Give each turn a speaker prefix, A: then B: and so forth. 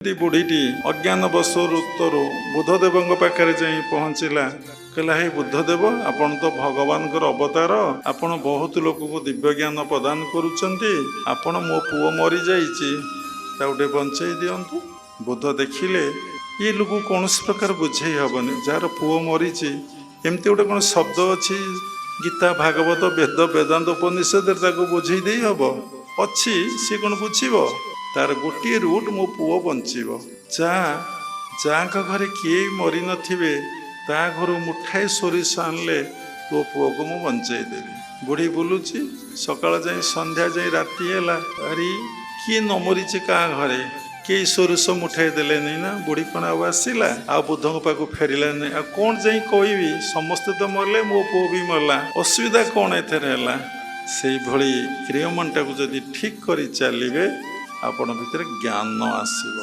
A: बुढ़ीटी अज्ञान बसर उत्तर बुद्धदेव पाखे जा पहुँचला कहला हे बुद्धदेव आपण तो भगवान अवतार आपण बहुत लोक को दिव्य ज्ञान प्रदान करुचंती आपण मो पुओ मरी जाइए गोटे बंचई दिंतु। बुद्ध देखिले ये लोक कौन प्रकार बुझे हेनी जार पुओ मरी एमती गोटे कौन शब्द अच्छी गीता भागवत वेद वेदांत उपनिषद बुझे दे हम अच्छी सी कौन बुझब तार गोटे रूट मो पुओ बंचब जा घरे किए मरी नथिबे ता घर मुठाए सोरिष आनले तो पुओ को मु बंचाई देवी। बुढ़ी बुलूची सकाळ जाए संध्या जाए राति है अरे किए न मरीचे का घरे कई सोरिष मुठाई देले नहीं ना बुढ़ी कौन आसला आ बुद्ध पाक फेरला नहीं आ कौन जाई कहबी समस्ते तो मरले मो पुओ भी मरला असुविधा कौन एथेर है से भली क्रियमनटा को जदि ठीक कर चलिए आपण भितर ज्ञान आसीबो।